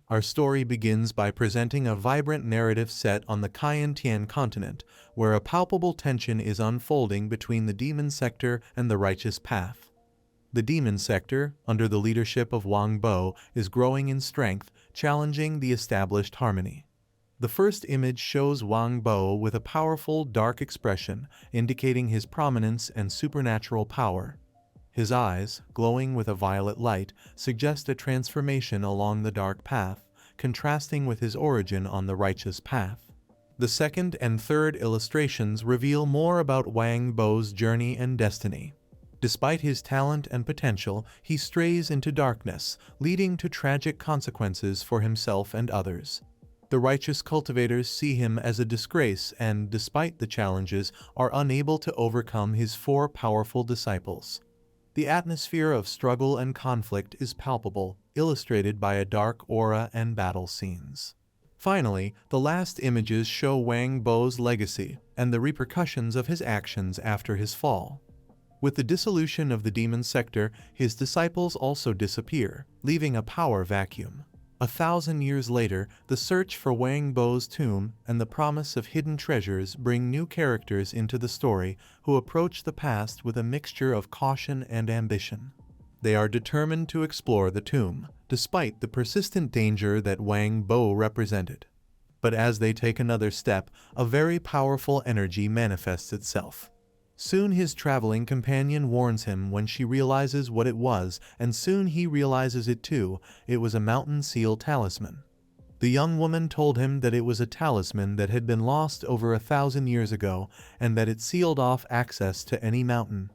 Our story begins by presenting a vibrant narrative set on the Tian continent, where a palpable tension is unfolding between the Demon Sector and the Righteous Path. The Demon Sector, under the leadership of Wang Bo, is growing in strength, challenging the established harmony. The first image shows Wang Bo with a powerful, dark expression, indicating his prominence and supernatural power. His eyes, glowing with a violet light, suggest a transformation along the dark path, contrasting with his origin on the righteous path. The second and third illustrations reveal more about Wang Bo's journey and destiny. Despite his talent and potential, he strays into darkness, leading to tragic consequences for himself and others. The righteous cultivators see him as a disgrace and, despite the challenges, are unable to overcome his four powerful disciples. The atmosphere of struggle and conflict is palpable, illustrated by a dark aura and battle scenes. Finally, the last images show Wang Bo's legacy and the repercussions of his actions after his fall. With the dissolution of the Demon Sector, his disciples also disappear, leaving a power vacuum. 1,000 years later, the search for Wang Bo's tomb and the promise of hidden treasures bring new characters into the story who approach the past with a mixture of caution and ambition. They are determined to explore the tomb, despite the persistent danger that Wang Bo represented. But as they take another step, a very powerful energy manifests itself. Soon his traveling companion warns him when she realizes what it was, and soon he realizes it too. It was a mountain seal talisman. The young woman told him that it was a talisman that had been lost over 1,000 years ago, and that it sealed off access to any mountain.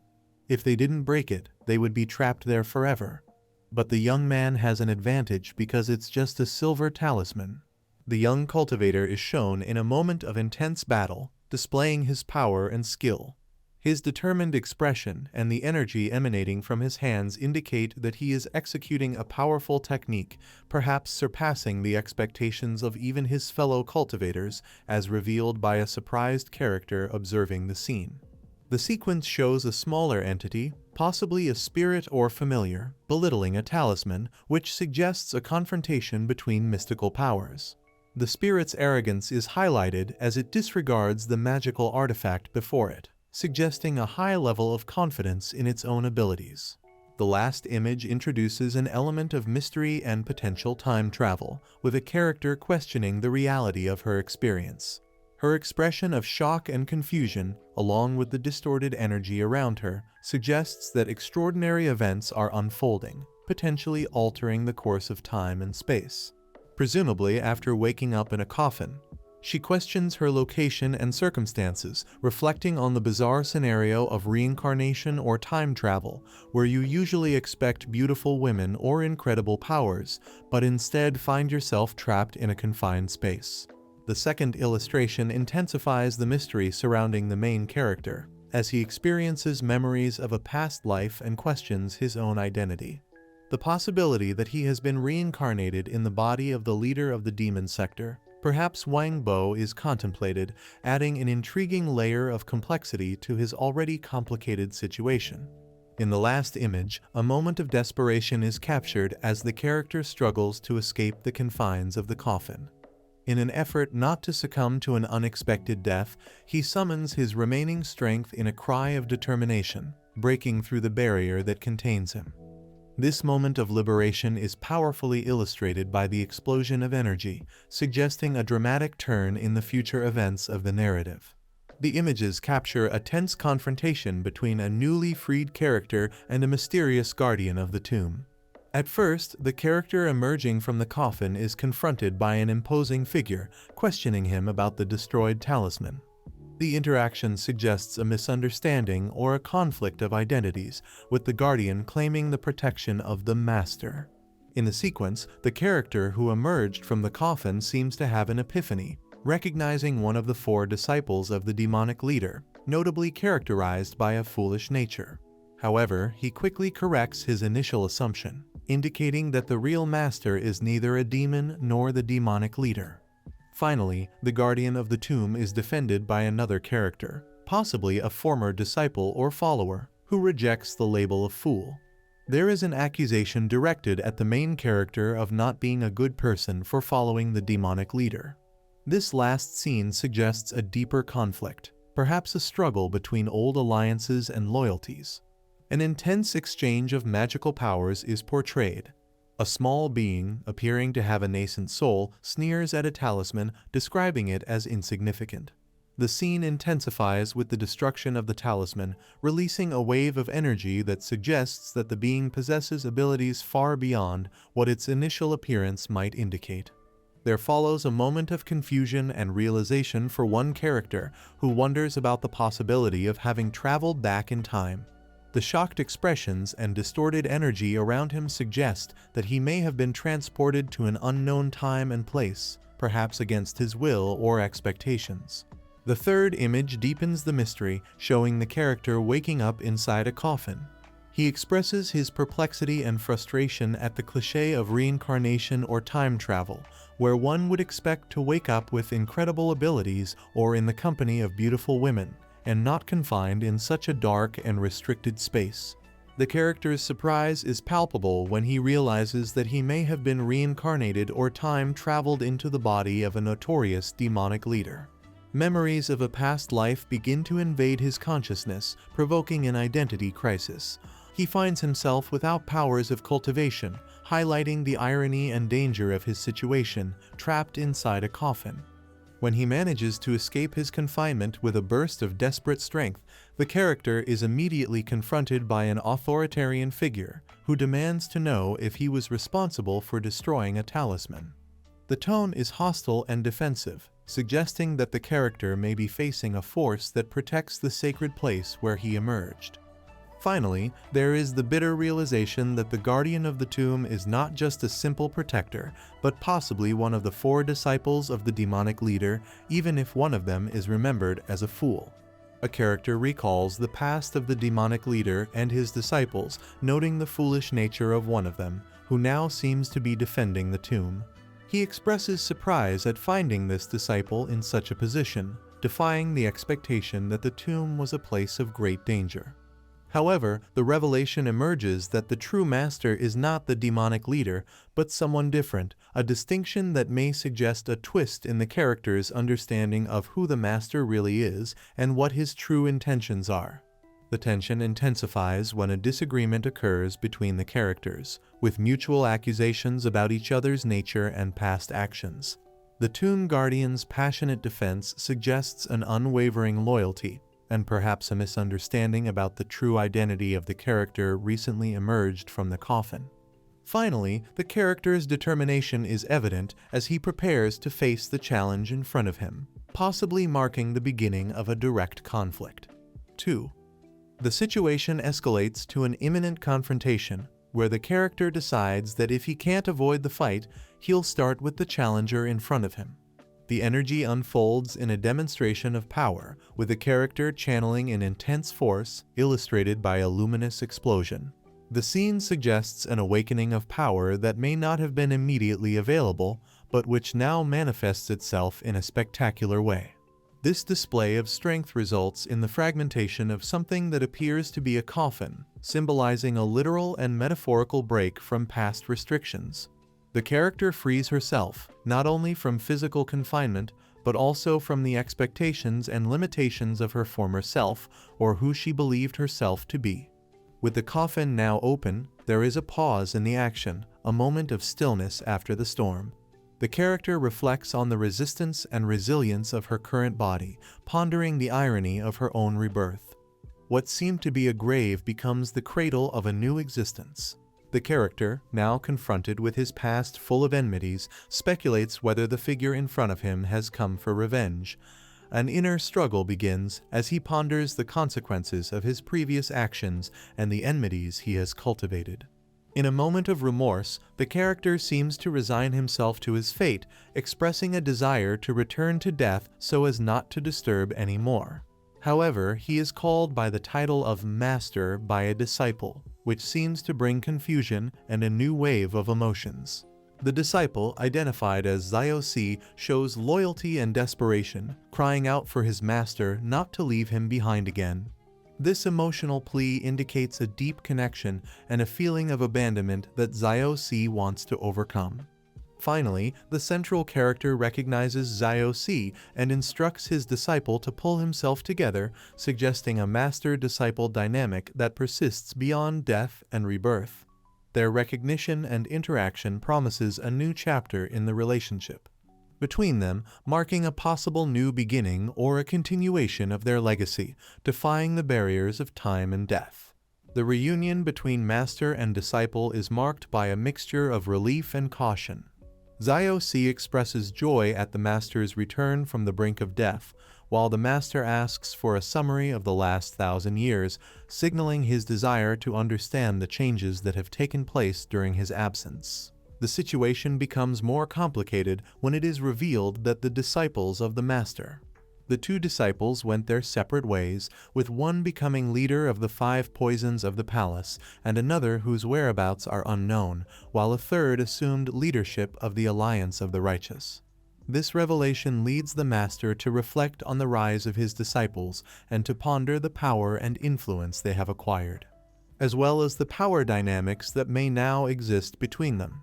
If they didn't break it, they would be trapped there forever. But the young man has an advantage because it's just a silver talisman. The young cultivator is shown in a moment of intense battle, displaying his power and skill. His determined expression and the energy emanating from his hands indicate that he is executing a powerful technique, perhaps surpassing the expectations of even his fellow cultivators, as revealed by a surprised character observing the scene. The sequence shows a smaller entity, possibly a spirit or familiar, belittling a talisman, which suggests a confrontation between mystical powers. The spirit's arrogance is highlighted as it disregards the magical artifact before it, suggesting a high level of confidence in its own abilities. The last image introduces an element of mystery and potential time travel, with a character questioning the reality of her experience. Her expression of shock and confusion, along with the distorted energy around her, suggests that extraordinary events are unfolding, potentially altering the course of time and space. Presumably after waking up in a coffin, she questions her location and circumstances, reflecting on the bizarre scenario of reincarnation or time travel, where you usually expect beautiful women or incredible powers, but instead find yourself trapped in a confined space. The second illustration intensifies the mystery surrounding the main character, as he experiences memories of a past life and questions his own identity. The possibility that he has been reincarnated in the body of the leader of the Demon Sector, perhaps Wang Bo, is contemplated, adding an intriguing layer of complexity to his already complicated situation. In the last image, a moment of desperation is captured as the character struggles to escape the confines of the coffin. In an effort not to succumb to an unexpected death, he summons his remaining strength in a cry of determination, breaking through the barrier that contains him. This moment of liberation is powerfully illustrated by the explosion of energy, suggesting a dramatic turn in the future events of the narrative. The images capture a tense confrontation between a newly freed character and a mysterious guardian of the tomb. At first, the character emerging from the coffin is confronted by an imposing figure, questioning him about the destroyed talisman. The interaction suggests a misunderstanding or a conflict of identities, with the guardian claiming the protection of the master. In the sequence, the character who emerged from the coffin seems to have an epiphany, recognizing one of the four disciples of the demonic leader, notably characterized by a foolish nature. However, he quickly corrects his initial assumption, indicating that the real master is neither a demon nor the demonic leader. Finally, the guardian of the tomb is defended by another character, possibly a former disciple or follower, who rejects the label of fool. There is an accusation directed at the main character of not being a good person for following the demonic leader. This last scene suggests a deeper conflict, perhaps a struggle between old alliances and loyalties. An intense exchange of magical powers is portrayed. A small being, appearing to have a nascent soul, sneers at a talisman, describing it as insignificant. The scene intensifies with the destruction of the talisman, releasing a wave of energy that suggests that the being possesses abilities far beyond what its initial appearance might indicate. There follows a moment of confusion and realization for one character who wonders about the possibility of having traveled back in time. The shocked expressions and distorted energy around him suggest that he may have been transported to an unknown time and place, perhaps against his will or expectations. The third image deepens the mystery, showing the character waking up inside a coffin. He expresses his perplexity and frustration at the cliché of reincarnation or time travel, where one would expect to wake up with incredible abilities or in the company of beautiful women, and not confined in such a dark and restricted space. The character's surprise is palpable when he realizes that he may have been reincarnated or time traveled into the body of a notorious demonic leader. Memories of a past life begin to invade his consciousness, provoking an identity crisis. He finds himself without powers of cultivation, highlighting the irony and danger of his situation, trapped inside a coffin. When he manages to escape his confinement with a burst of desperate strength, the character is immediately confronted by an authoritarian figure who demands to know if he was responsible for destroying a talisman. The tone is hostile and defensive, suggesting that the character may be facing a force that protects the sacred place where he emerged. Finally, there is the bitter realization that the guardian of the tomb is not just a simple protector, but possibly one of the 4 disciples of the demonic leader, even if one of them is remembered as a fool. A character recalls the past of the demonic leader and his disciples, noting the foolish nature of one of them, who now seems to be defending the tomb. He expresses surprise at finding this disciple in such a position, defying the expectation that the tomb was a place of great danger. However, the revelation emerges that the true master is not the demonic leader, but someone different, a distinction that may suggest a twist in the character's understanding of who the master really is and what his true intentions are. The tension intensifies when a disagreement occurs between the characters, with mutual accusations about each other's nature and past actions. The Tomb Guardian's passionate defense suggests an unwavering loyalty, and perhaps a misunderstanding about the true identity of the character recently emerged from the coffin. Finally, the character's determination is evident as he prepares to face the challenge in front of him, possibly marking the beginning of a direct conflict. 2. The situation escalates to an imminent confrontation, where the character decides that if he can't avoid the fight, he'll start with the challenger in front of him. The energy unfolds in a demonstration of power, with the character channeling an intense force, illustrated by a luminous explosion. The scene suggests an awakening of power that may not have been immediately available, but which now manifests itself in a spectacular way. This display of strength results in the fragmentation of something that appears to be a coffin, symbolizing a literal and metaphorical break from past restrictions. The character frees herself, not only from physical confinement, but also from the expectations and limitations of her former self, or who she believed herself to be. With the coffin now open, there is a pause in the action, a moment of stillness after the storm. The character reflects on the resistance and resilience of her current body, pondering the irony of her own rebirth. What seemed to be a grave becomes the cradle of a new existence. The character, now confronted with his past full of enmities, speculates whether the figure in front of him has come for revenge. An inner struggle begins as he ponders the consequences of his previous actions and the enmities he has cultivated. In a moment of remorse, the character seems to resign himself to his fate, expressing a desire to return to death so as not to disturb any more. However, he is called by the title of Master by a disciple, which seems to bring confusion and a new wave of emotions. The disciple, identified as Zio-C, shows loyalty and desperation, crying out for his master not to leave him behind again. This emotional plea indicates a deep connection and a feeling of abandonment that Xiao Si wants to overcome. Finally, the central character recognizes Xiao Si and instructs his disciple to pull himself together, suggesting a master-disciple dynamic that persists beyond death and rebirth. Their recognition and interaction promises a new chapter in the relationship between them, marking a possible new beginning or a continuation of their legacy, defying the barriers of time and death. The reunion between master and disciple is marked by a mixture of relief and caution. Xiao Si expresses joy at the master's return from the brink of death, while the master asks for a summary of the last 1,000 years, signaling his desire to understand the changes that have taken place during his absence. The situation becomes more complicated when it is revealed that the disciples of the master. The two disciples went their separate ways, with one becoming leader of the 5 poisons of the palace and another whose whereabouts are unknown, while a third assumed leadership of the Alliance of the Righteous. This revelation leads the master to reflect on the rise of his disciples and to ponder the power and influence they have acquired, as well as the power dynamics that may now exist between them.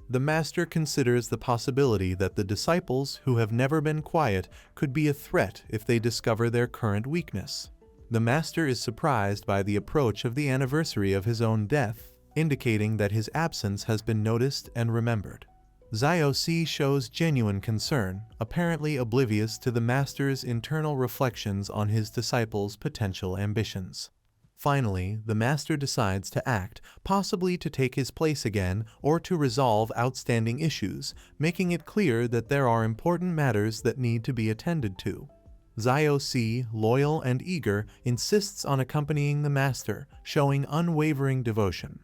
The master considers the possibility that the disciples who have never been quiet could be a threat if they discover their current weakness. The master is surprised by the approach of the anniversary of his own death, indicating that his absence has been noticed and remembered. Xiao Si shows genuine concern, apparently oblivious to the master's internal reflections on his disciples' potential ambitions. Finally, the master decides to act, possibly to take his place again or to resolve outstanding issues, making it clear that there are important matters that need to be attended to. Xiao Si, loyal and eager, insists on accompanying the master, showing unwavering devotion.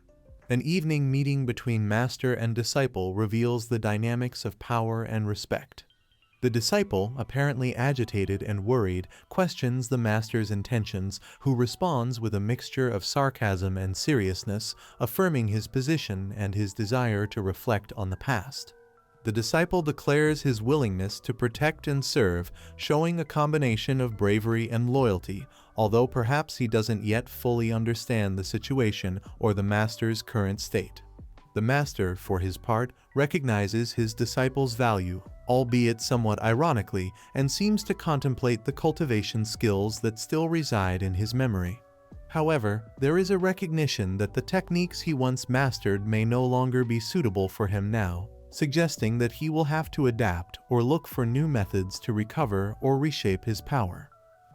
An evening meeting between master and disciple reveals the dynamics of power and respect. The disciple, apparently agitated and worried, questions the master's intentions, who responds with a mixture of sarcasm and seriousness, affirming his position and his desire to reflect on the past. The disciple declares his willingness to protect and serve, showing a combination of bravery and loyalty, although perhaps he doesn't yet fully understand the situation or the master's current state. The master, for his part, recognizes his disciple's value, albeit somewhat ironically, and seems to contemplate the cultivation skills that still reside in his memory. However, there is a recognition that the techniques he once mastered may no longer be suitable for him now, suggesting that he will have to adapt or look for new methods to recover or reshape his power.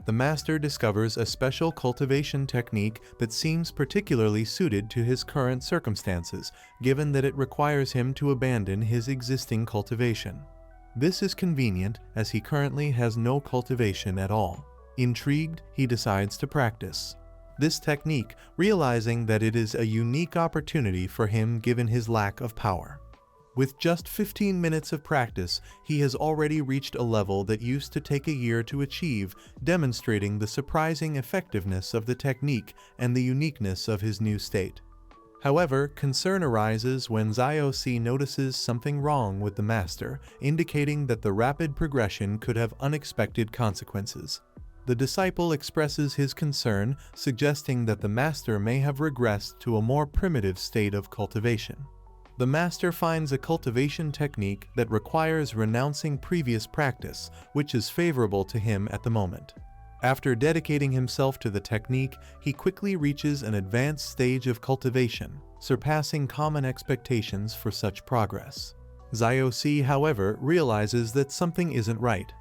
The master discovers a special cultivation technique that seems particularly suited to his current circumstances, given that it requires him to abandon his existing cultivation. This is convenient, as he currently has no cultivation at all. Intrigued, he decides to practice this technique, realizing that it is a unique opportunity for him given his lack of power. With just 15 minutes of practice, he has already reached a level that used to take a year to achieve, demonstrating the surprising effectiveness of the technique and the uniqueness of his new state. However, concern arises when Xiao Si notices something wrong with the master, indicating that the rapid progression could have unexpected consequences. The disciple expresses his concern, suggesting that the master may have regressed to a more primitive state of cultivation. The master finds a cultivation technique that requires renouncing previous practice, which is favorable to him at the moment. After dedicating himself to the technique, he quickly reaches an advanced stage of cultivation, surpassing common expectations for such progress. Xiao Si, however, realizes that something isn't right.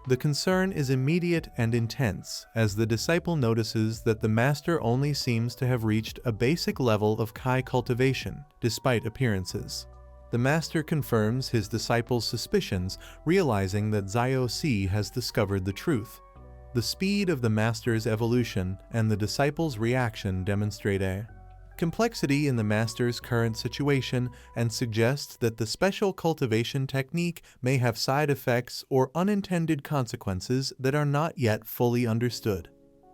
The concern is immediate and intense, as the disciple notices that the master only seems to have reached a basic level of Kai cultivation, despite appearances. The master confirms his disciple's suspicions, realizing that Xiao Si has discovered the truth. The speed of the master's evolution and the disciple's reaction demonstrate a complexity in the master's current situation and suggest that the special cultivation technique may have side effects or unintended consequences that are not yet fully understood.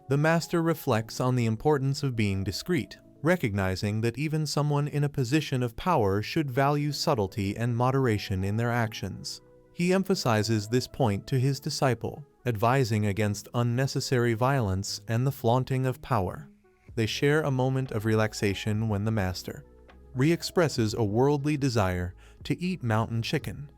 The master reflects on the importance of being discreet, recognizing that even someone in a position of power should value subtlety and moderation in their actions. He emphasizes this point to his disciple, advising against unnecessary violence and the flaunting of power. They share a moment of relaxation when the master re-expresses a worldly desire to eat mountain chicken.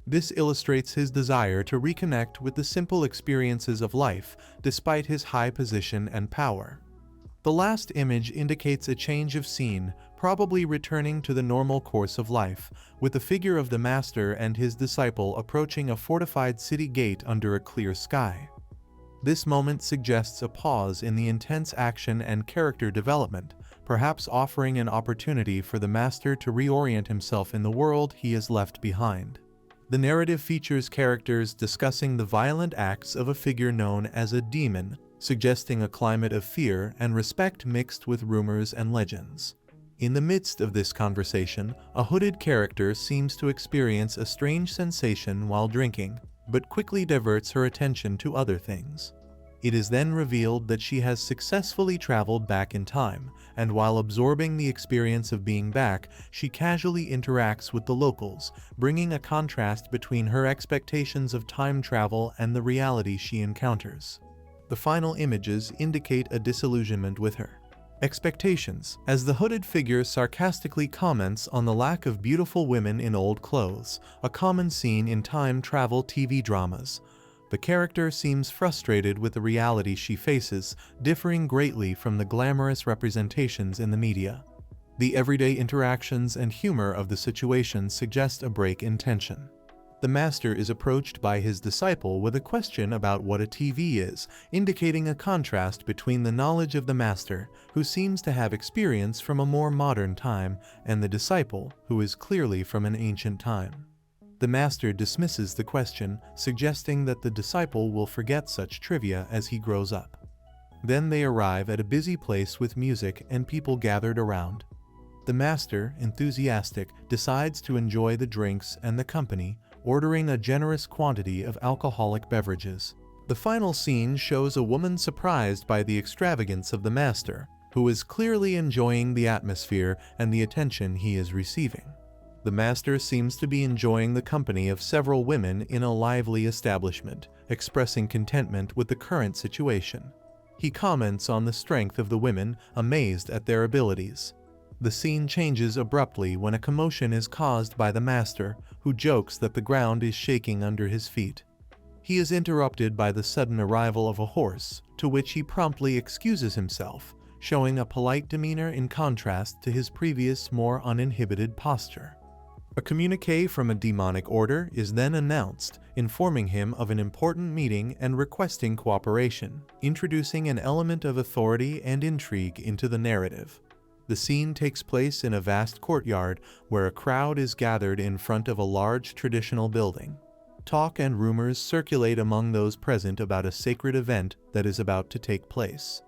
This illustrates his desire to reconnect with the simple experiences of life despite his high position and power. The last image indicates a change of scene, probably returning to the normal course of life, with the figure of the master and his disciple approaching a fortified city gate under a clear sky. This moment suggests a pause in the intense action and character development, perhaps offering an opportunity for the master to reorient himself in the world he has left behind. The narrative features characters discussing the violent acts of a figure known as a demon, suggesting a climate of fear and respect mixed with rumors and legends. In the midst of this conversation, a hooded character seems to experience a strange sensation while drinking, but quickly diverts her attention to other things. It is then revealed that she has successfully traveled back in time, and while absorbing the experience of being back, she casually interacts with the locals, bringing a contrast between her expectations of time travel and the reality she encounters. The final images indicate a disillusionment with her expectations, as the hooded figure sarcastically comments on the lack of beautiful women in old clothes, a common scene in time travel TV dramas. The character seems frustrated with the reality she faces, differing greatly from the glamorous representations in the media. The everyday interactions and humor of the situation suggest a break in tension. The master is approached by his disciple with a question about what a TV is, indicating a contrast between the knowledge of the master, who seems to have experience from a more modern time, and the disciple, who is clearly from an ancient time. The master dismisses the question, suggesting that the disciple will forget such trivia as he grows up. Then they arrive at a busy place with music and people gathered around. The master, enthusiastic, decides to enjoy the drinks and the company, ordering a generous quantity of alcoholic beverages. The final scene shows a woman surprised by the extravagance of the master, who is clearly enjoying the atmosphere and the attention he is receiving. The master seems to be enjoying the company of several women in a lively establishment, expressing contentment with the current situation. He comments on the strength of the women, amazed at their abilities. The scene changes abruptly when a commotion is caused by the master, who jokes that the ground is shaking under his feet. He is interrupted by the sudden arrival of a horse, to which he promptly excuses himself, showing a polite demeanor in contrast to his previous, more uninhibited posture. A communique from a demonic order is then announced, informing him of an important meeting and requesting cooperation, introducing an element of authority and intrigue into the narrative. The scene takes place in a vast courtyard where a crowd is gathered in front of a large traditional building. Talk and rumors circulate among those present about a sacred event that is about to take place.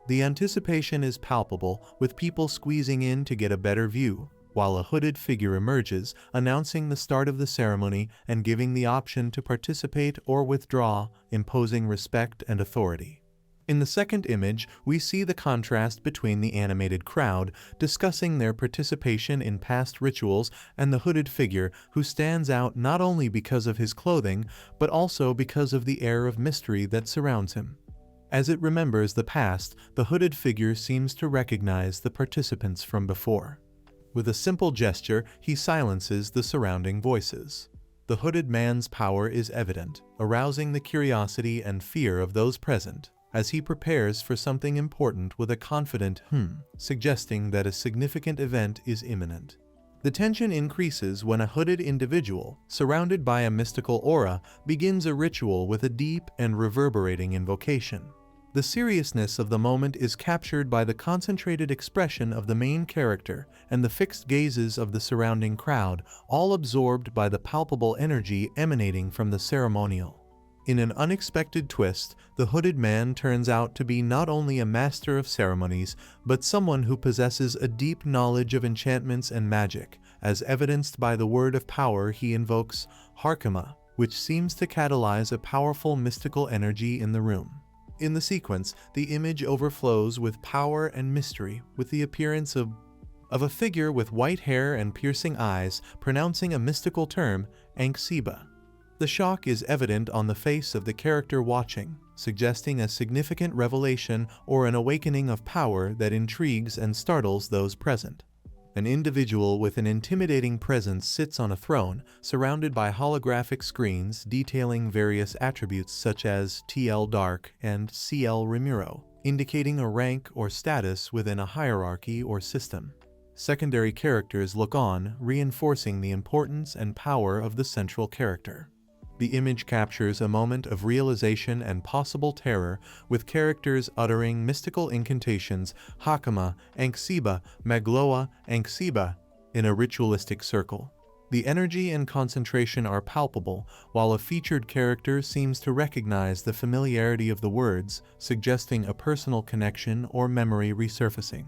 The anticipation is palpable, with people squeezing in to get a better view, while a hooded figure emerges, announcing the start of the ceremony and giving the option to participate or withdraw, imposing respect and authority. In the second image, we see the contrast between the animated crowd, discussing their participation in past rituals, and the hooded figure, who stands out not only because of his clothing, but also because of the air of mystery that surrounds him. As it remembers the past, the hooded figure seems to recognize the participants from before. With a simple gesture, he silences the surrounding voices. The hooded man's power is evident, arousing the curiosity and fear of those present, as he prepares for something important with a confident suggesting that a significant event is imminent. The tension increases when a hooded individual, surrounded by a mystical aura, begins a ritual with a deep and reverberating invocation. The seriousness of the moment is captured by the concentrated expression of the main character and the fixed gazes of the surrounding crowd, all absorbed by the palpable energy emanating from the ceremonial. In an unexpected twist, the hooded man turns out to be not only a master of ceremonies, but someone who possesses a deep knowledge of enchantments and magic, as evidenced by the word of power he invokes, Harkama, which seems to catalyze a powerful mystical energy in the room. In the sequence, the image overflows with power and mystery, with the appearance of a figure with white hair and piercing eyes pronouncing a mystical term, Anksiba. The shock is evident on the face of the character watching, suggesting a significant revelation or an awakening of power that intrigues and startles those present. An individual with an intimidating presence sits on a throne, surrounded by holographic screens detailing various attributes such as TL Dark and CL Remuro, indicating a rank or status within a hierarchy or system. Secondary characters look on, reinforcing the importance and power of the central character. The image captures a moment of realization and possible terror, with characters uttering mystical incantations Hakama, Anksiba, Magloa, Anksiba in a ritualistic circle. The energy and concentration are palpable, while a featured character seems to recognize the familiarity of the words, suggesting a personal connection or memory resurfacing.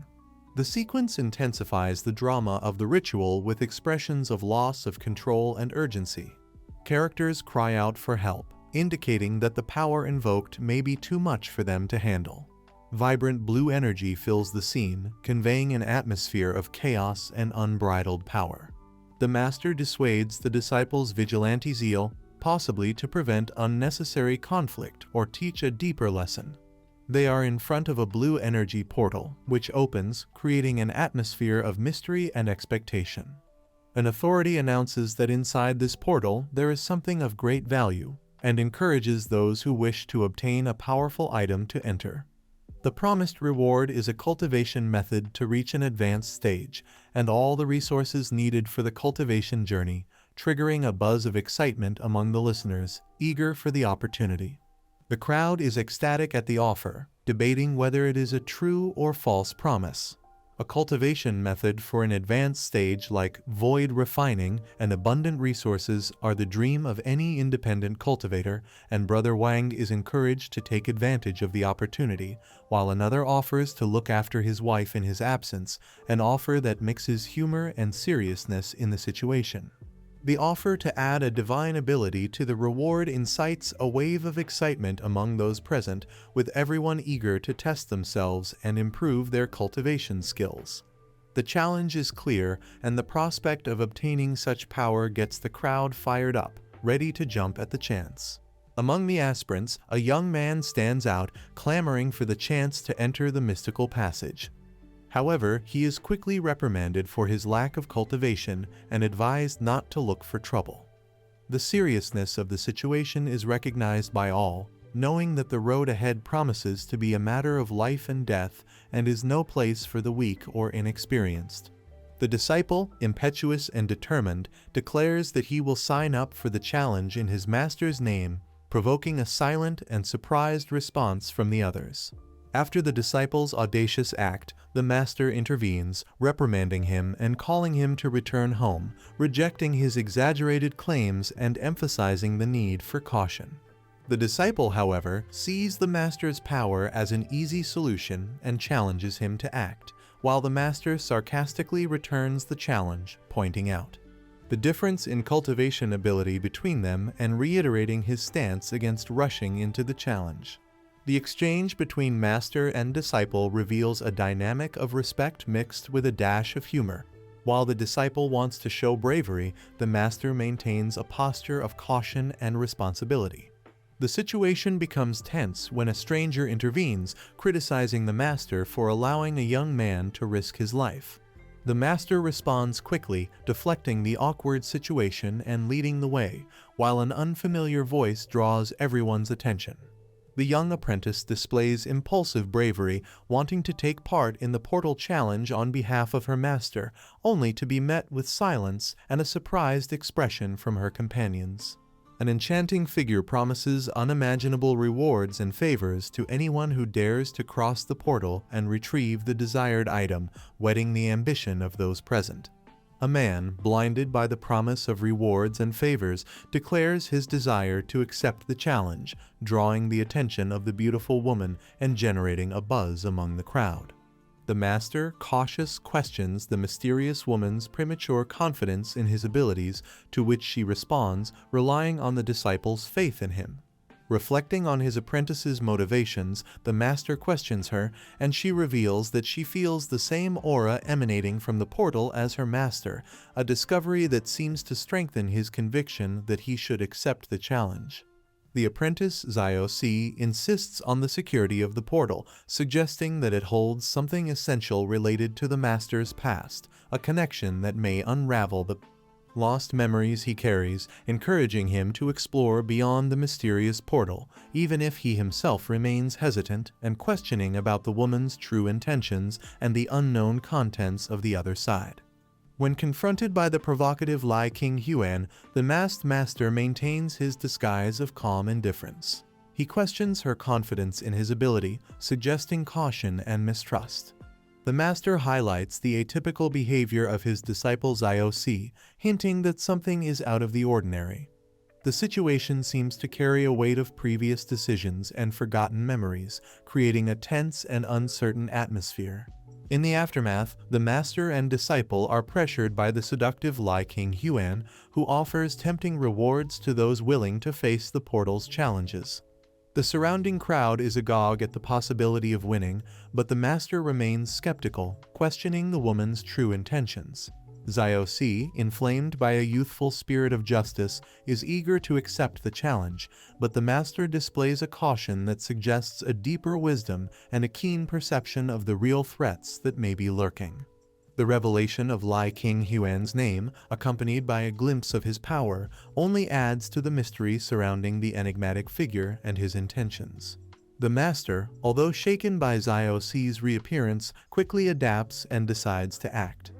The sequence intensifies the drama of the ritual with expressions of loss of control and urgency. Characters cry out for help, indicating that the power invoked may be too much for them to handle. Vibrant blue energy fills the scene, conveying an atmosphere of chaos and unbridled power. The master dissuades the disciples' vigilante zeal, possibly to prevent unnecessary conflict or teach a deeper lesson. They are in front of a blue energy portal, which opens, creating an atmosphere of mystery and expectation. An authority announces that inside this portal there is something of great value, and encourages those who wish to obtain a powerful item to enter. The promised reward is a cultivation method to reach an advanced stage, and all the resources needed for the cultivation journey, triggering a buzz of excitement among the listeners, eager for the opportunity. The crowd is ecstatic at the offer, debating whether it is a true or false promise. A cultivation method for an advanced stage like void refining and abundant resources are the dream of any independent cultivator, and Brother Wang is encouraged to take advantage of the opportunity, while another offers to look after his wife in his absence, an offer that mixes humor and seriousness in the situation. The offer to add a divine ability to the reward incites a wave of excitement among those present, with everyone eager to test themselves and improve their cultivation skills. The challenge is clear, and the prospect of obtaining such power gets the crowd fired up, ready to jump at the chance. Among the aspirants, a young man stands out, clamoring for the chance to enter the mystical passage. However, he is quickly reprimanded for his lack of cultivation and advised not to look for trouble. The seriousness of the situation is recognized by all, knowing that the road ahead promises to be a matter of life and death and is no place for the weak or inexperienced. The disciple, impetuous and determined, declares that he will sign up for the challenge in his master's name, provoking a silent and surprised response from the others. After the disciple's audacious act, the master intervenes, reprimanding him and calling him to return home, rejecting his exaggerated claims and emphasizing the need for caution. The disciple, however, sees the master's power as an easy solution and challenges him to act, while the master sarcastically returns the challenge, pointing out the difference in cultivation ability between them and reiterating his stance against rushing into the challenge. The exchange between master and disciple reveals a dynamic of respect mixed with a dash of humor. While the disciple wants to show bravery, the master maintains a posture of caution and responsibility. The situation becomes tense when a stranger intervenes, criticizing the master for allowing a young man to risk his life. The master responds quickly, deflecting the awkward situation and leading the way, while an unfamiliar voice draws everyone's attention. The young apprentice displays impulsive bravery, wanting to take part in the portal challenge on behalf of her master, only to be met with silence and a surprised expression from her companions. An enchanting figure promises unimaginable rewards and favors to anyone who dares to cross the portal and retrieve the desired item, whetting the ambition of those present. A man, blinded by the promise of rewards and favors, declares his desire to accept the challenge, drawing the attention of the beautiful woman and generating a buzz among the crowd. The master, cautious, questions the mysterious woman's premature confidence in his abilities, to which she responds, relying on the disciple's faith in him. Reflecting on his apprentice's motivations, the master questions her, and she reveals that she feels the same aura emanating from the portal as her master, a discovery that seems to strengthen his conviction that he should accept the challenge. The apprentice, Zio-C, insists on the security of the portal, suggesting that it holds something essential related to the master's past, a connection that may unravel the lost memories he carries, encouraging him to explore beyond the mysterious portal, even if he himself remains hesitant and questioning about the woman's true intentions and the unknown contents of the other side. When confronted by the provocative Lai King Huan, the masked master maintains his disguise of calm indifference. He questions her confidence in his ability, suggesting caution and mistrust. The master highlights the atypical behavior of his disciple Zio-C, hinting that something is out of the ordinary. The situation seems to carry a weight of previous decisions and forgotten memories, creating a tense and uncertain atmosphere. In the aftermath, the master and disciple are pressured by the seductive Lai King Huan, who offers tempting rewards to those willing to face the portal's challenges. The surrounding crowd is agog at the possibility of winning, but the master remains skeptical, questioning the woman's true intentions. Zio-C, inflamed by a youthful spirit of justice, is eager to accept the challenge, but the master displays a caution that suggests a deeper wisdom and a keen perception of the real threats that may be lurking. The revelation of Lai King Huan's name, accompanied by a glimpse of his power, only adds to the mystery surrounding the enigmatic figure and his intentions. The master, although shaken by Zio-C's reappearance, quickly adapts and decides to act.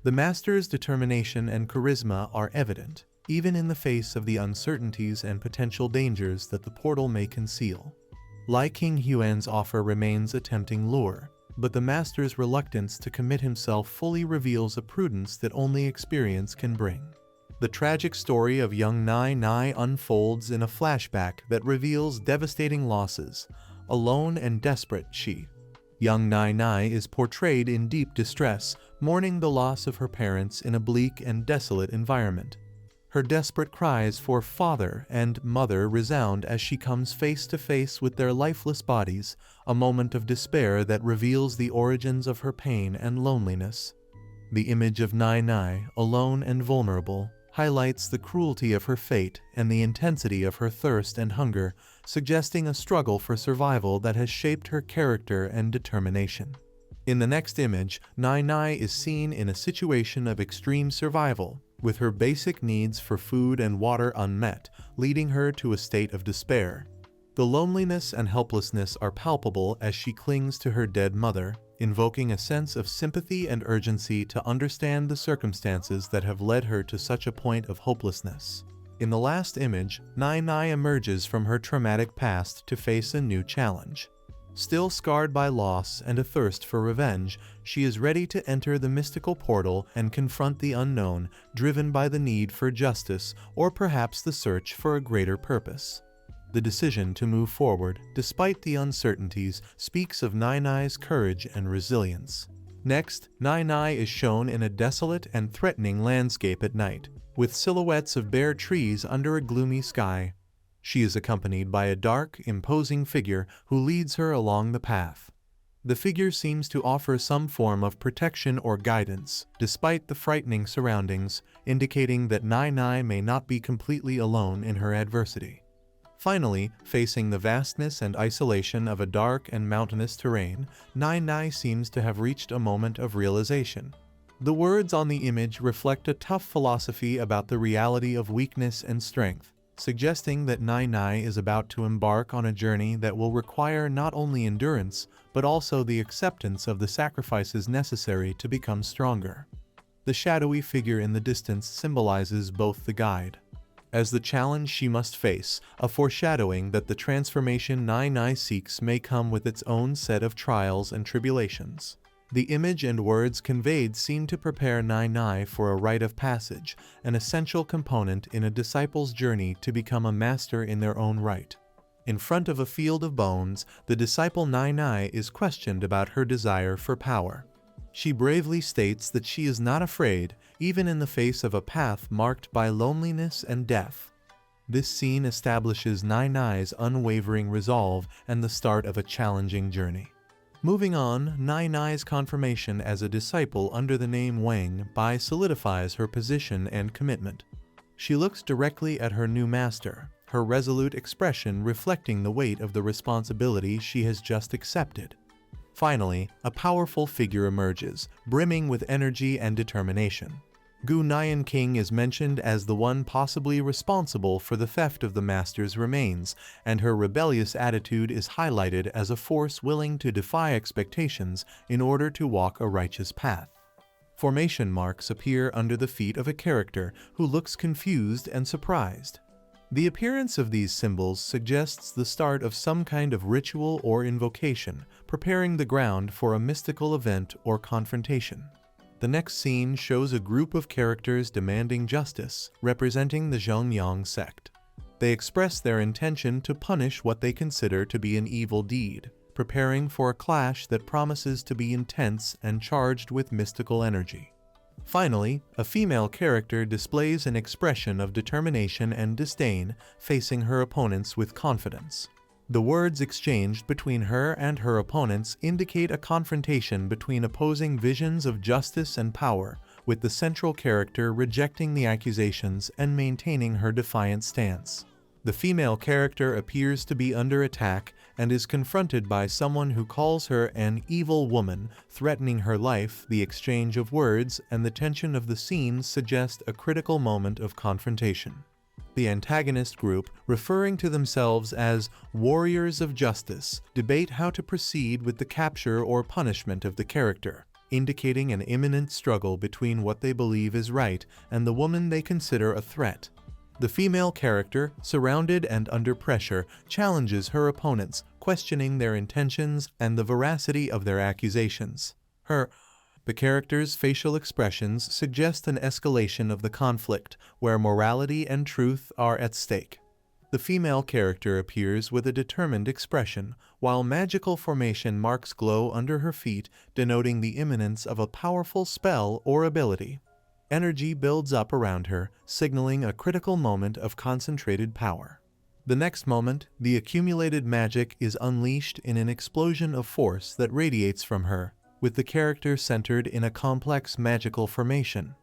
The master's determination and charisma are evident, even in the face of the uncertainties and potential dangers that the portal may conceal. Lai King Huan's offer remains a tempting lure, but the master's reluctance to commit himself fully reveals a prudence that only experience can bring. The tragic story of young Nai Nai unfolds in a flashback that reveals devastating losses. Alone and desperate, young Nai Nai is portrayed in deep distress, mourning the loss of her parents in a bleak and desolate environment. Her desperate cries for father and mother resound as she comes face to face with their lifeless bodies, a moment of despair that reveals the origins of her pain and loneliness. The image of Nai Nai, alone and vulnerable, highlights the cruelty of her fate and the intensity of her thirst and hunger, suggesting a struggle for survival that has shaped her character and determination. In the next image, Nai Nai is seen in a situation of extreme survival, with her basic needs for food and water unmet, leading her to a state of despair. The loneliness and helplessness are palpable as she clings to her dead mother, invoking a sense of sympathy and urgency to understand the circumstances that have led her to such a point of hopelessness. In the last image, Nai Nai emerges from her traumatic past to face a new challenge. Still scarred by loss and a thirst for revenge, she is ready to enter the mystical portal and confront the unknown, driven by the need for justice or perhaps the search for a greater purpose. The decision to move forward, despite the uncertainties, speaks of Nai Nai's courage and resilience. Next, Nai Nai is shown in a desolate and threatening landscape at night, with silhouettes of bare trees under a gloomy sky. She is accompanied by a dark, imposing figure who leads her along the path. The figure seems to offer some form of protection or guidance, despite the frightening surroundings, indicating that Nai Nai may not be completely alone in her adversity. Finally, facing the vastness and isolation of a dark and mountainous terrain, Nai Nai seems to have reached a moment of realization. The words on the image reflect a tough philosophy about the reality of weakness and strength, suggesting that Nai Nai is about to embark on a journey that will require not only endurance, but also the acceptance of the sacrifices necessary to become stronger. The shadowy figure in the distance symbolizes both the guide as the challenge she must face, a foreshadowing that the transformation Nai Nai seeks may come with its own set of trials and tribulations. The image and words conveyed seem to prepare Nai Nai for a rite of passage, an essential component in a disciple's journey to become a master in their own right. In front of a field of bones, the disciple Nai Nai is questioned about her desire for power. She bravely states that she is not afraid, even in the face of a path marked by loneliness and death. This scene establishes Nai Nai's unwavering resolve and the start of a challenging journey. Moving on, Nai Nai's confirmation as a disciple under the name Wang Bai solidifies her position and commitment. She looks directly at her new master, her resolute expression reflecting the weight of the responsibility she has just accepted. Finally, a powerful figure emerges, brimming with energy and determination. Gu Nian King is mentioned as the one possibly responsible for the theft of the master's remains, and her rebellious attitude is highlighted as a force willing to defy expectations in order to walk a righteous path. Formation marks appear under the feet of a character who looks confused and surprised. The appearance of these symbols suggests the start of some kind of ritual or invocation, preparing the ground for a mystical event or confrontation. The next scene shows a group of characters demanding justice, representing the Demon Sect. They express their intention to punish what they consider to be an evil deed, preparing for a clash that promises to be intense and charged with mystical energy. Finally, a female character displays an expression of determination and disdain, facing her opponents with confidence. The words exchanged between her and her opponents indicate a confrontation between opposing visions of justice and power, with the central character rejecting the accusations and maintaining her defiant stance. The female character appears to be under attack and is confronted by someone who calls her an evil woman, threatening her life. The exchange of words and the tension of the scene suggest a critical moment of confrontation. The antagonist group, referring to themselves as warriors of justice, debate how to proceed with the capture or punishment of the character, indicating an imminent struggle between what they believe is right and the woman they consider a threat. The female character, surrounded and under pressure, challenges her opponents, questioning their intentions and the veracity of their accusations. The character's facial expressions suggest an escalation of the conflict, where morality and truth are at stake. The female character appears with a determined expression, while magical formation marks glow under her feet, denoting the imminence of a powerful spell or ability. Energy builds up around her, signaling a critical moment of concentrated power. The next moment, the accumulated magic is unleashed in an explosion of force that radiates from her, with the character centered in a complex magical formation.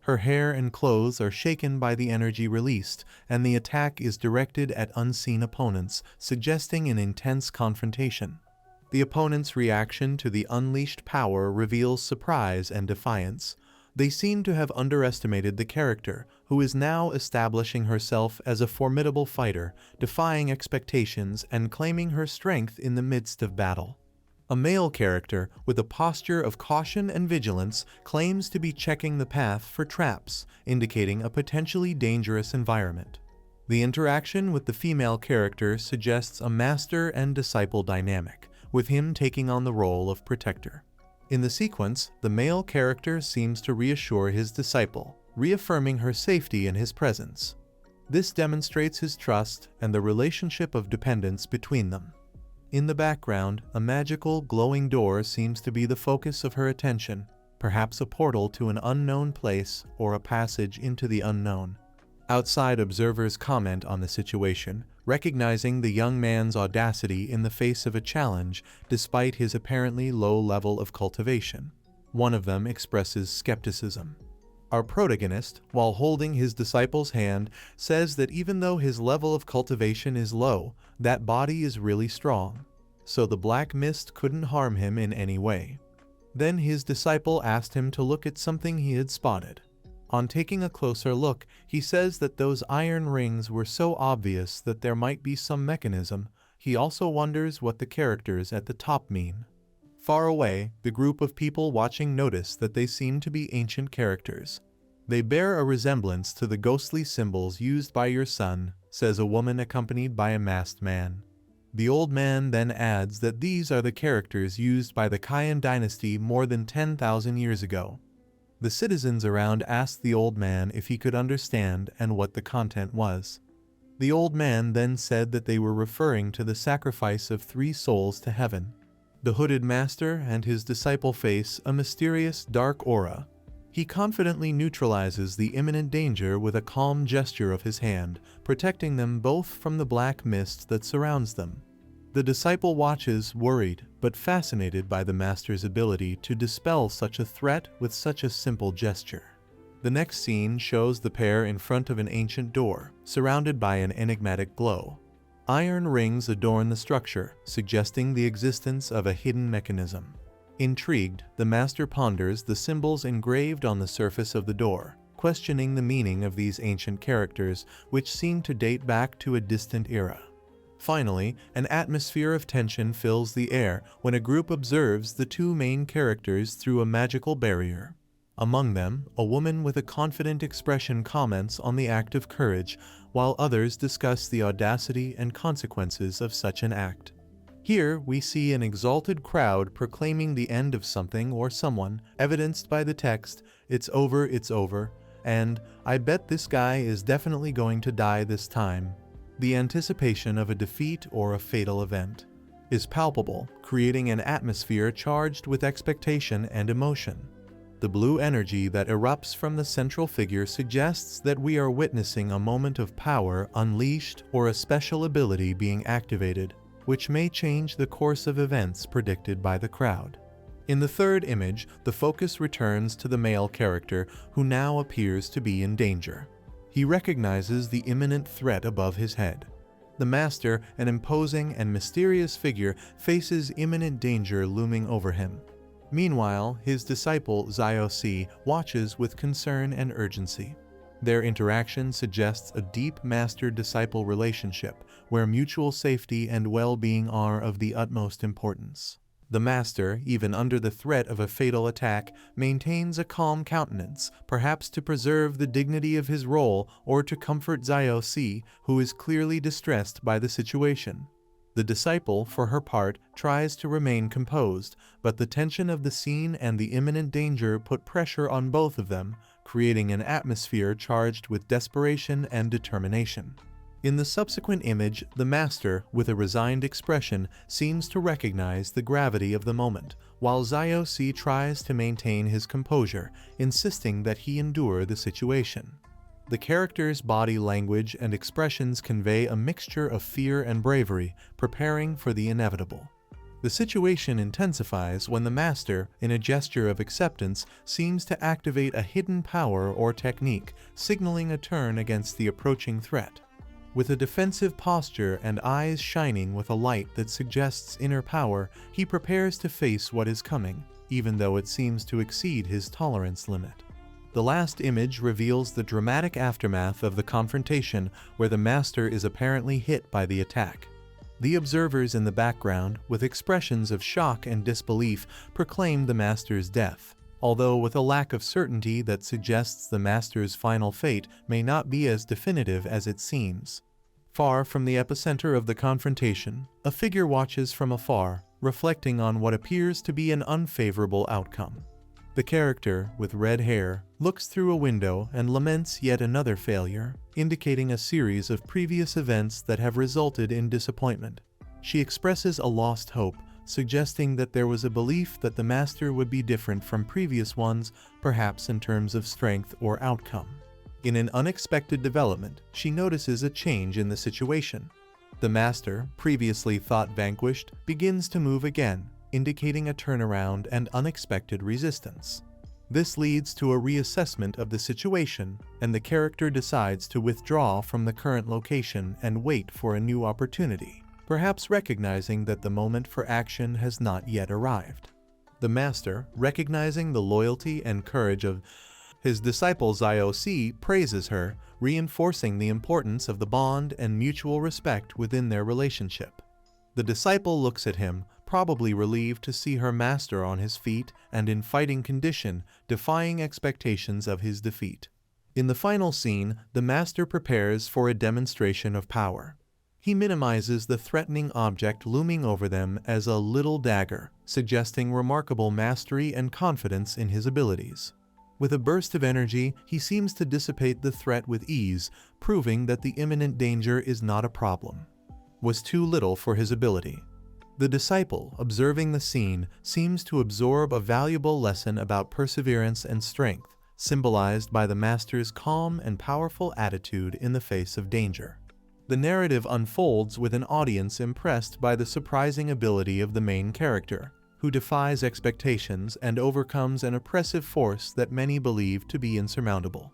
Her hair and clothes are shaken by the energy released, and the attack is directed at unseen opponents, suggesting an intense confrontation. The opponent's reaction to the unleashed power reveals surprise and defiance. They seem to have underestimated the character, who is now establishing herself as a formidable fighter, defying expectations and claiming her strength in the midst of battle. A male character, with a posture of caution and vigilance, claims to be checking the path for traps, indicating a potentially dangerous environment. The interaction with the female character suggests a master and disciple dynamic, with him taking on the role of protector. In the sequence, the male character seems to reassure his disciple, reaffirming her safety in his presence. This demonstrates his trust and the relationship of dependence between them. In the background, a magical, glowing door seems to be the focus of her attention, perhaps a portal to an unknown place or a passage into the unknown. Outside observers comment on the situation, recognizing the young man's audacity in the face of a challenge despite his apparently low level of cultivation. One of them expresses skepticism. Our protagonist, while holding his disciple's hand, says that even though his level of cultivation is low, that body is really strong, so the black mist couldn't harm him in any way. Then his disciple asked him to look at something he had spotted. On taking a closer look, he says that those iron rings were so obvious that there might be some mechanism. He also wonders what the characters at the top mean. Far away, the group of people watching notice that they seem to be ancient characters. They bear a resemblance to the ghostly symbols used by your son, says a woman accompanied by a masked man. The old man then adds that these are the characters used by the Kayan dynasty more than 10,000 years ago. The citizens around asked the old man if he could understand and what the content was. The old man then said that they were referring to the sacrifice of 3 souls to heaven. The hooded master and his disciple face a mysterious dark aura. He confidently neutralizes the imminent danger with a calm gesture of his hand, protecting them both from the black mist that surrounds them. The disciple watches, worried but fascinated by the master's ability to dispel such a threat with such a simple gesture. The next scene shows the pair in front of an ancient door, surrounded by an enigmatic glow. Iron rings adorn the structure, suggesting the existence of a hidden mechanism. Intrigued, the master ponders the symbols engraved on the surface of the door, questioning the meaning of these ancient characters, which seem to date back to a distant era. Finally, an atmosphere of tension fills the air when a group observes the two main characters through a magical barrier. Among them, a woman with a confident expression comments on the act of courage, while others discuss the audacity and consequences of such an act. Here, we see an exalted crowd proclaiming the end of something or someone, evidenced by the text, it's over, and I bet this guy is definitely going to die this time. The anticipation of a defeat or a fatal event is palpable, creating an atmosphere charged with expectation and emotion. The blue energy that erupts from the central figure suggests that we are witnessing a moment of power unleashed or a special ability being activated, which may change the course of events predicted by the crowd. In the third image, the focus returns to the male character, who now appears to be in danger. He recognizes the imminent threat above his head. The master, an imposing and mysterious figure, faces imminent danger looming over him. Meanwhile, his disciple, Zio-C, watches with concern and urgency. Their interaction suggests a deep master-disciple relationship, where mutual safety and well-being are of the utmost importance. The master, even under the threat of a fatal attack, maintains a calm countenance, perhaps to preserve the dignity of his role or to comfort Zio-C, who is clearly distressed by the situation. The disciple, for her part, tries to remain composed, but the tension of the scene and the imminent danger put pressure on both of them, creating an atmosphere charged with desperation and determination. In the subsequent image, the master, with a resigned expression, seems to recognize the gravity of the moment, while Zio-C tries to maintain his composure, insisting that he endure the situation. The character's body language and expressions convey a mixture of fear and bravery, preparing for the inevitable. The situation intensifies when the master, in a gesture of acceptance, seems to activate a hidden power or technique, signaling a turn against the approaching threat. With a defensive posture and eyes shining with a light that suggests inner power, he prepares to face what is coming, even though it seems to exceed his tolerance limit. The last image reveals the dramatic aftermath of the confrontation, where the master is apparently hit by the attack. The observers in the background, with expressions of shock and disbelief, proclaim the master's death, although with a lack of certainty that suggests the master's final fate may not be as definitive as it seems. Far from the epicenter of the confrontation, a figure watches from afar, reflecting on what appears to be an unfavorable outcome. The character, with red hair, looks through a window and laments yet another failure, indicating a series of previous events that have resulted in disappointment. She expresses a lost hope, suggesting that there was a belief that the master would be different from previous ones, perhaps in terms of strength or outcome. In an unexpected development, she notices a change in the situation. The master, previously thought vanquished, begins to move again, indicating a turnaround and unexpected resistance. This leads to a reassessment of the situation, and the character decides to withdraw from the current location and wait for a new opportunity, perhaps recognizing that the moment for action has not yet arrived. The master, recognizing the loyalty and courage of his disciple Zio-C, praises her, reinforcing the importance of the bond and mutual respect within their relationship. The disciple looks at him, probably relieved to see her master on his feet and in fighting condition, defying expectations of his defeat. In the final scene, the master prepares for a demonstration of power. He minimizes the threatening object looming over them as a little dagger, suggesting remarkable mastery and confidence in his abilities. With a burst of energy, he seems to dissipate the threat with ease, proving that the imminent danger is not a problem. Was too little for his ability. The disciple, observing the scene, seems to absorb a valuable lesson about perseverance and strength, symbolized by the master's calm and powerful attitude in the face of danger. The narrative unfolds with an audience impressed by the surprising ability of the main character, who defies expectations and overcomes an oppressive force that many believe to be insurmountable.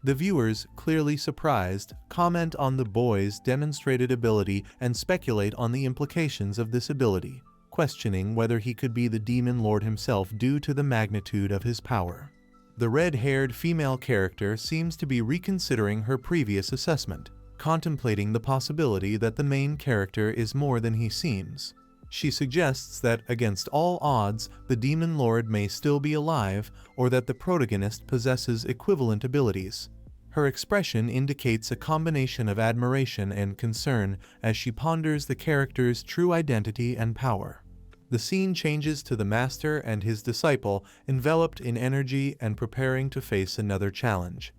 The viewers, clearly surprised, comment on the boy's demonstrated ability and speculate on the implications of this ability, questioning whether he could be the demon lord himself due to the magnitude of his power. The red-haired female character seems to be reconsidering her previous assessment, contemplating the possibility that the main character is more than he seems. She suggests that, against all odds, the demon lord may still be alive, or that the protagonist possesses equivalent abilities. Her expression indicates a combination of admiration and concern as she ponders the character's true identity and power. The scene changes to the master and his disciple, enveloped in energy and preparing to face another challenge.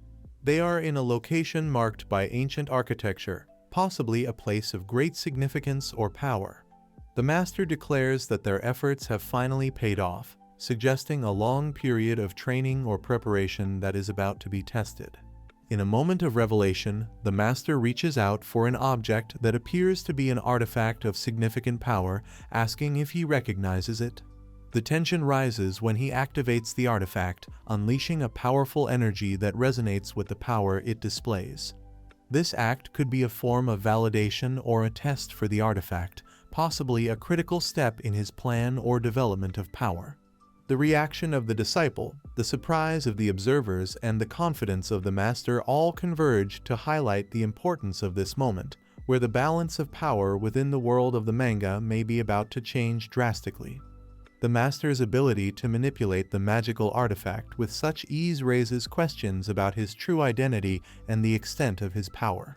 They are in a location marked by ancient architecture, possibly a place of great significance or power. The master declares that their efforts have finally paid off, suggesting a long period of training or preparation that is about to be tested. In a moment of revelation, the master reaches out for an object that appears to be an artifact of significant power, asking if he recognizes it. The tension rises when he activates the artifact, unleashing a powerful energy that resonates with the power it displays. This act could be a form of validation or a test for the artifact, possibly a critical step in his plan or development of power. The reaction of the disciple, the surprise of the observers, and the confidence of the master all converge to highlight the importance of this moment, where the balance of power within the world of the manga may be about to change drastically. The master's ability to manipulate the magical artifact with such ease raises questions about his true identity and the extent of his power.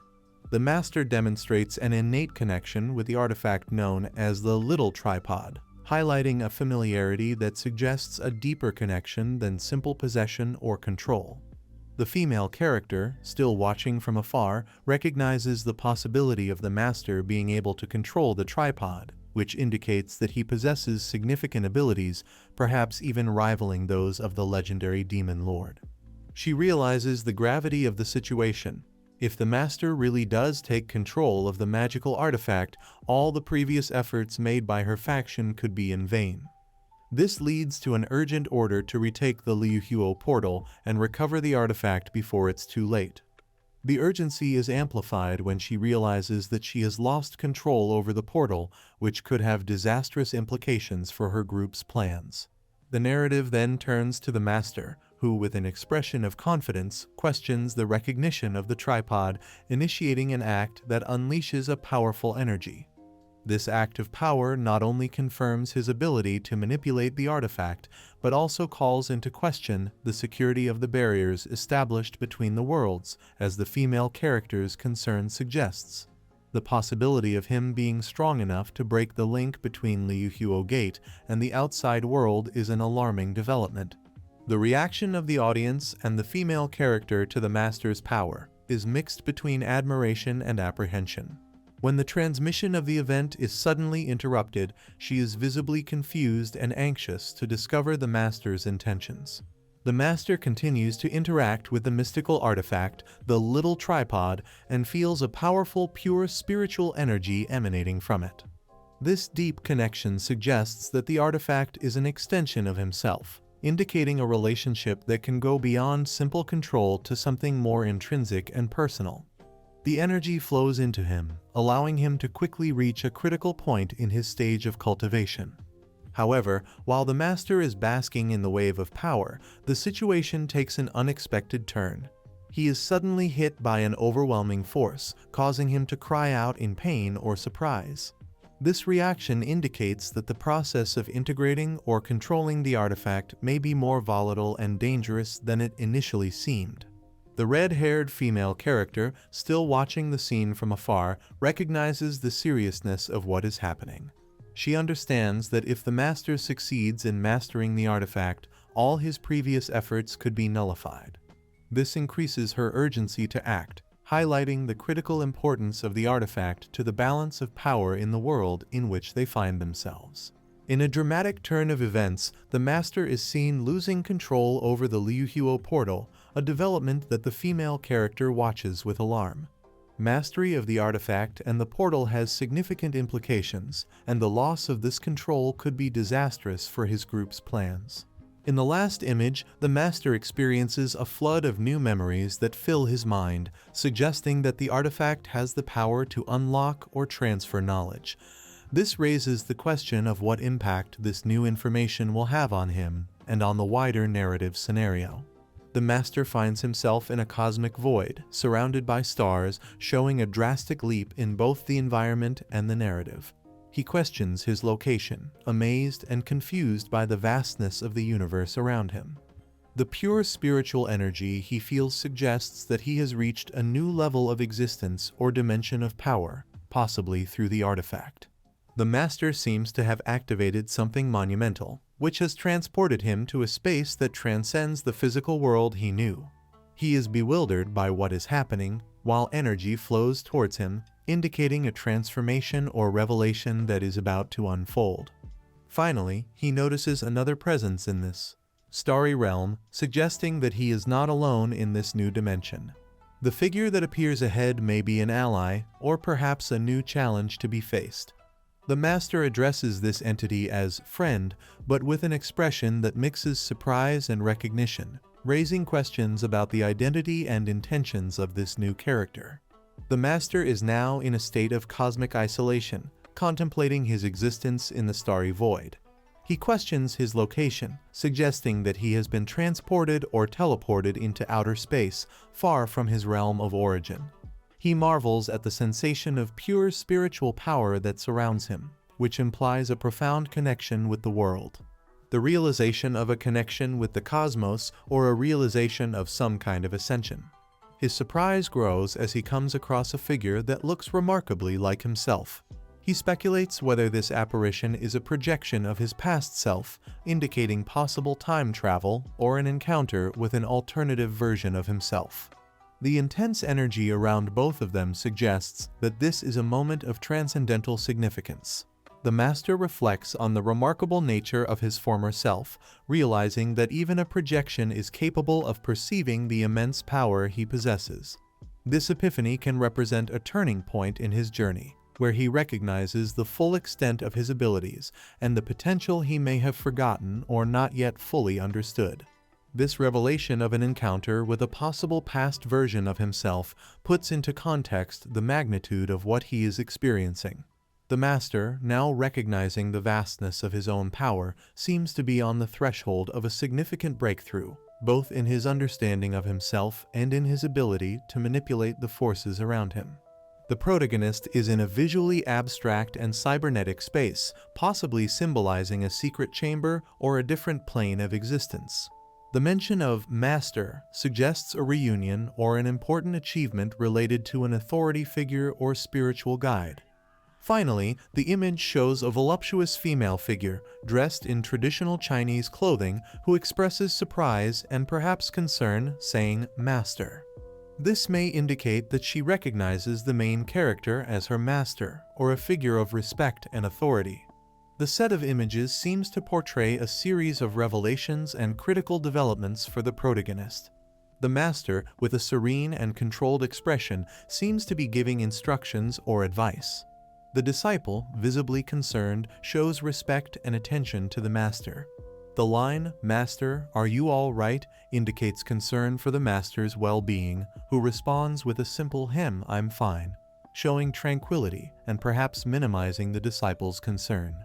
The master demonstrates an innate connection with the artifact known as the Little Tripod, highlighting a familiarity that suggests a deeper connection than simple possession or control. The female character, still watching from afar, recognizes the possibility of the master being able to control the tripod, which indicates that he possesses significant abilities, perhaps even rivaling those of the legendary demon lord. She realizes the gravity of the situation. If the master really does take control of the magical artifact, all the previous efforts made by her faction could be in vain. This leads to an urgent order to retake the Liuhuo portal and recover the artifact before it's too late. The urgency is amplified when she realizes that she has lost control over the portal, which could have disastrous implications for her group's plans. The narrative then turns to the master, who, with an expression of confidence, questions the recognition of the tripod, initiating an act that unleashes a powerful energy. This act of power not only confirms his ability to manipulate the artifact, but also calls into question the security of the barriers established between the worlds, as the female character's concern suggests. The possibility of him being strong enough to break the link between Liuhuo Gate and the outside world is an alarming development. The reaction of the audience and the female character to the master's power is mixed between admiration and apprehension. When the transmission of the event is suddenly interrupted, she is visibly confused and anxious to discover the master's intentions. The master continues to interact with the mystical artifact, the Little Tripod, and feels a powerful, pure spiritual energy emanating from it. This deep connection suggests that the artifact is an extension of himself, indicating a relationship that can go beyond simple control to something more intrinsic and personal. The energy flows into him, allowing him to quickly reach a critical point in his stage of cultivation. However, while the master is basking in the wave of power, the situation takes an unexpected turn. He is suddenly hit by an overwhelming force, causing him to cry out in pain or surprise. This reaction indicates that the process of integrating or controlling the artifact may be more volatile and dangerous than it initially seemed. The red-haired female character, still watching the scene from afar, recognizes the seriousness of what is happening. She understands that if the master succeeds in mastering the artifact, all his previous efforts could be nullified. This increases her urgency to act, highlighting the critical importance of the artifact to the balance of power in the world in which they find themselves. In a dramatic turn of events, the Master is seen losing control over the Liuhuo portal, a development that the female character watches with alarm. Mastery of the artifact and the portal has significant implications, and the loss of this control could be disastrous for his group's plans. In the last image, the Master experiences a flood of new memories that fill his mind, suggesting that the artifact has the power to unlock or transfer knowledge. This raises the question of what impact this new information will have on him and on the wider narrative scenario. The Master finds himself in a cosmic void, surrounded by stars, showing a drastic leap in both the environment and the narrative. He questions his location, amazed and confused by the vastness of the universe around him. The pure spiritual energy he feels suggests that he has reached a new level of existence or dimension of power, possibly through the artifact. The Master seems to have activated something monumental, which has transported him to a space that transcends the physical world he knew. He is bewildered by what is happening, while energy flows towards him, indicating a transformation or revelation that is about to unfold. Finally, he notices another presence in this starry realm, suggesting that he is not alone in this new dimension. The figure that appears ahead may be an ally, or perhaps a new challenge to be faced. The Master addresses this entity as friend, but with an expression that mixes surprise and recognition, raising questions about the identity and intentions of this new character. The Master is now in a state of cosmic isolation, contemplating his existence in the starry void. He questions his location, suggesting that he has been transported or teleported into outer space, far from his realm of origin. He marvels at the sensation of pure spiritual power that surrounds him, which implies a profound connection with the world. The realization of a connection with the cosmos or a realization of some kind of ascension. His surprise grows as he comes across a figure that looks remarkably like himself. He speculates whether this apparition is a projection of his past self, indicating possible time travel or an encounter with an alternative version of himself. The intense energy around both of them suggests that this is a moment of transcendental significance. The Master reflects on the remarkable nature of his former self, realizing that even a projection is capable of perceiving the immense power he possesses. This epiphany can represent a turning point in his journey, where he recognizes the full extent of his abilities and the potential he may have forgotten or not yet fully understood. This revelation of an encounter with a possible past version of himself puts into context the magnitude of what he is experiencing. The Master, now recognizing the vastness of his own power, seems to be on the threshold of a significant breakthrough, both in his understanding of himself and in his ability to manipulate the forces around him. The protagonist is in a visually abstract and cybernetic space, possibly symbolizing a secret chamber or a different plane of existence. The mention of Master suggests a reunion or an important achievement related to an authority figure or spiritual guide. Finally, the image shows a voluptuous female figure, dressed in traditional Chinese clothing, who expresses surprise and perhaps concern, saying Master. This may indicate that she recognizes the main character as her master, or a figure of respect and authority. The set of images seems to portray a series of revelations and critical developments for the protagonist. The Master, with a serene and controlled expression, seems to be giving instructions or advice. The disciple, visibly concerned, shows respect and attention to the Master. The line, "Master, are you all right?" indicates concern for the Master's well-being, who responds with a simple "I'm fine," showing tranquility and perhaps minimizing the disciple's concern.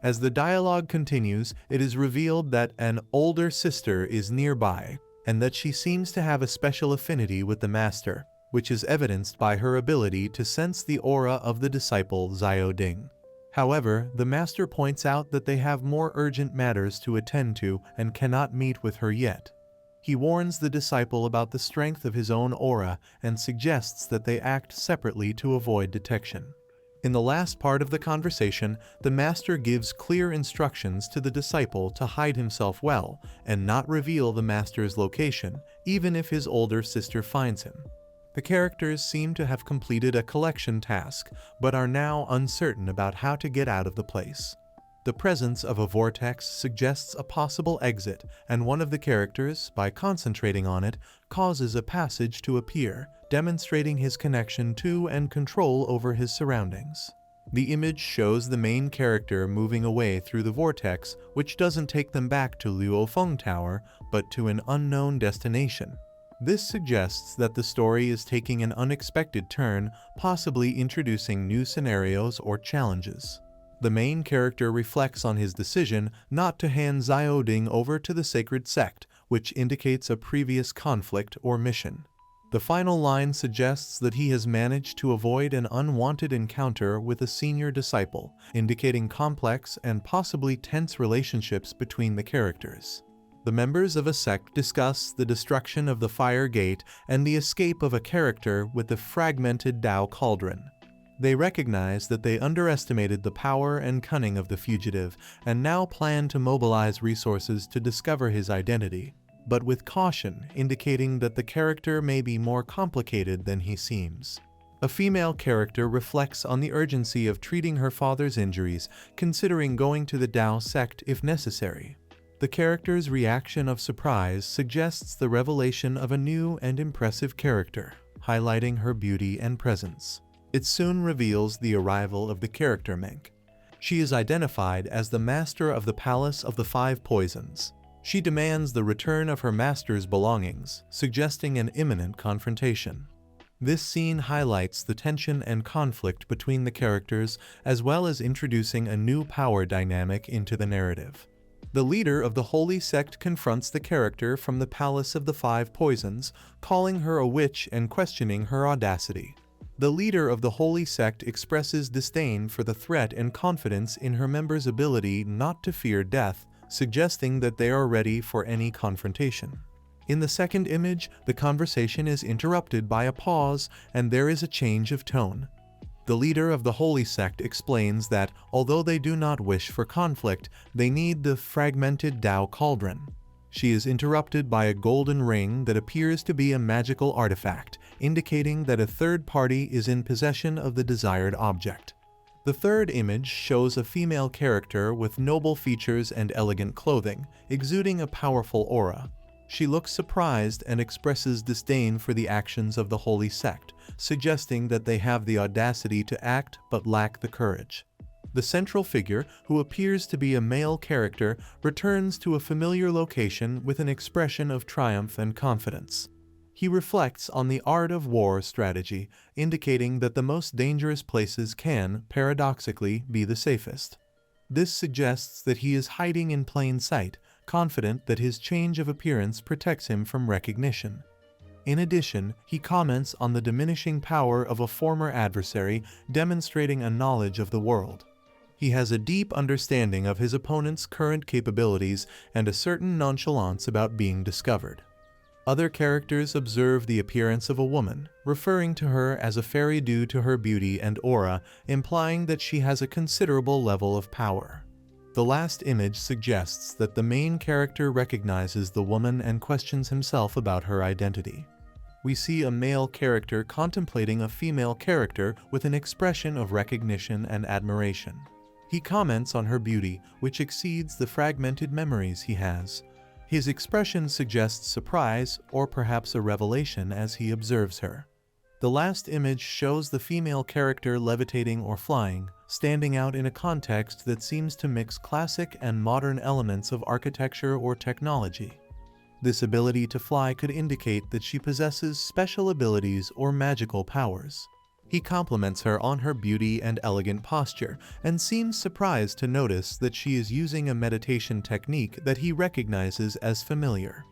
As the dialogue continues, it is revealed that an older sister is nearby, and that she seems to have a special affinity with the Master, which is evidenced by her ability to sense the aura of the disciple Xiao Ding. However, the Master points out that they have more urgent matters to attend to and cannot meet with her yet. He warns the disciple about the strength of his own aura and suggests that they act separately to avoid detection. In the last part of the conversation, the Master gives clear instructions to the disciple to hide himself well and not reveal the Master's location, even if his older sister finds him. The characters seem to have completed a collection task, but are now uncertain about how to get out of the place. The presence of a vortex suggests a possible exit, and one of the characters, by concentrating on it, causes a passage to appear, demonstrating his connection to and control over his surroundings. The image shows the main character moving away through the vortex, which doesn't take them back to Luofeng Tower, but to an unknown destination. This suggests that the story is taking an unexpected turn, possibly introducing new scenarios or challenges. The main character reflects on his decision not to hand Xiaoding over to the sacred sect, which indicates a previous conflict or mission. The final line suggests that he has managed to avoid an unwanted encounter with a senior disciple, indicating complex and possibly tense relationships between the characters. The members of a sect discuss the destruction of the fire gate and the escape of a character with the fragmented Tao cauldron. They recognize that they underestimated the power and cunning of the fugitive and now plan to mobilize resources to discover his identity, but with caution, indicating that the character may be more complicated than he seems. A female character reflects on the urgency of treating her father's injuries, considering going to the Tao sect if necessary. The character's reaction of surprise suggests the revelation of a new and impressive character, highlighting her beauty and presence. It soon reveals the arrival of the character Menk. She is identified as the master of the Palace of the Five Poisons. She demands the return of her master's belongings, suggesting an imminent confrontation. This scene highlights the tension and conflict between the characters, as well as introducing a new power dynamic into the narrative. The leader of the Holy Sect confronts the character from the Palace of the Five Poisons, calling her a witch and questioning her audacity. The leader of the Holy Sect expresses disdain for the threat and confidence in her members' ability not to fear death, suggesting that they are ready for any confrontation. In the second image, the conversation is interrupted by a pause and there is a change of tone. The leader of the Holy Sect explains that, although they do not wish for conflict, they need the fragmented Tao cauldron. She is interrupted by a golden ring that appears to be a magical artifact, indicating that a third party is in possession of the desired object. The third image shows a female character with noble features and elegant clothing, exuding a powerful aura. She looks surprised and expresses disdain for the actions of the Holy Sect, suggesting that they have the audacity to act but lack the courage. The central figure, who appears to be a male character, returns to a familiar location with an expression of triumph and confidence. He reflects on the art of war strategy, indicating that the most dangerous places can, paradoxically, be the safest. This suggests that he is hiding in plain sight, confident that his change of appearance protects him from recognition. In addition, he comments on the diminishing power of a former adversary, demonstrating a knowledge of the world. He has a deep understanding of his opponent's current capabilities and a certain nonchalance about being discovered. Other characters observe the appearance of a woman, referring to her as a fairy due to her beauty and aura, implying that she has a considerable level of power. The last image suggests that the main character recognizes the woman and questions himself about her identity. We see a male character contemplating a female character with an expression of recognition and admiration. He comments on her beauty, which exceeds the fragmented memories he has. His expression suggests surprise or perhaps a revelation as he observes her. The last image shows the female character levitating or flying, standing out in a context that seems to mix classic and modern elements of architecture or technology. This ability to fly could indicate that she possesses special abilities or magical powers. He compliments her on her beauty and elegant posture, and seems surprised to notice that she is using a meditation technique that he recognizes as familiar.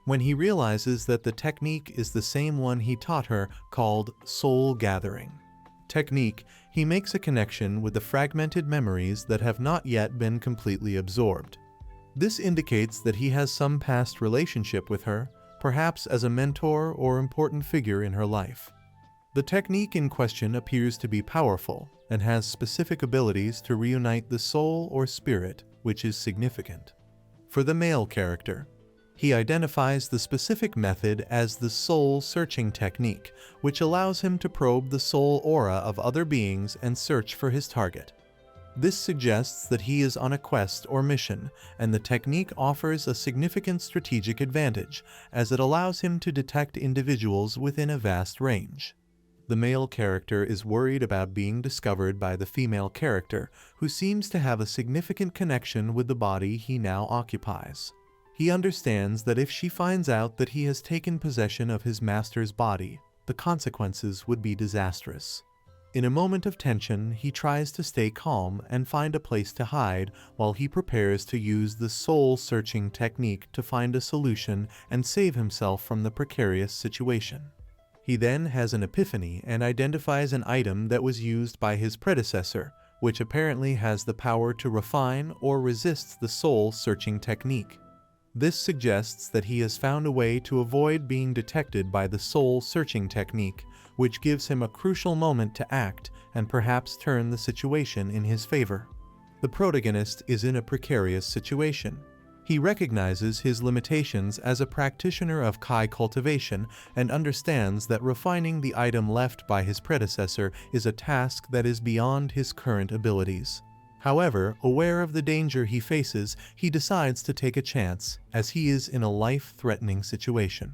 When he realizes that the technique is the same one he taught her, called soul gathering technique, he makes a connection with the fragmented memories that have not yet been completely absorbed. This indicates that he has some past relationship with her, perhaps as a mentor or important figure in her life. The technique in question appears to be powerful and has specific abilities to reunite the soul or spirit, which is significant. For the male character, he identifies the specific method as the soul-searching technique, which allows him to probe the soul aura of other beings and search for his target. This suggests that he is on a quest or mission, and the technique offers a significant strategic advantage, as it allows him to detect individuals within a vast range. The male character is worried about being discovered by the female character, who seems to have a significant connection with the body he now occupies. He understands that if she finds out that he has taken possession of his master's body, the consequences would be disastrous. In a moment of tension, he tries to stay calm and find a place to hide while he prepares to use the soul-searching technique to find a solution and save himself from the precarious situation. He then has an epiphany and identifies an item that was used by his predecessor, which apparently has the power to refine or resist the soul-searching technique. This suggests that he has found a way to avoid being detected by the soul-searching technique, which gives him a crucial moment to act and perhaps turn the situation in his favor. The protagonist is in a precarious situation. He recognizes his limitations as a practitioner of Kai cultivation and understands that refining the item left by his predecessor is a task that is beyond his current abilities. However, aware of the danger he faces, he decides to take a chance, as he is in a life-threatening situation.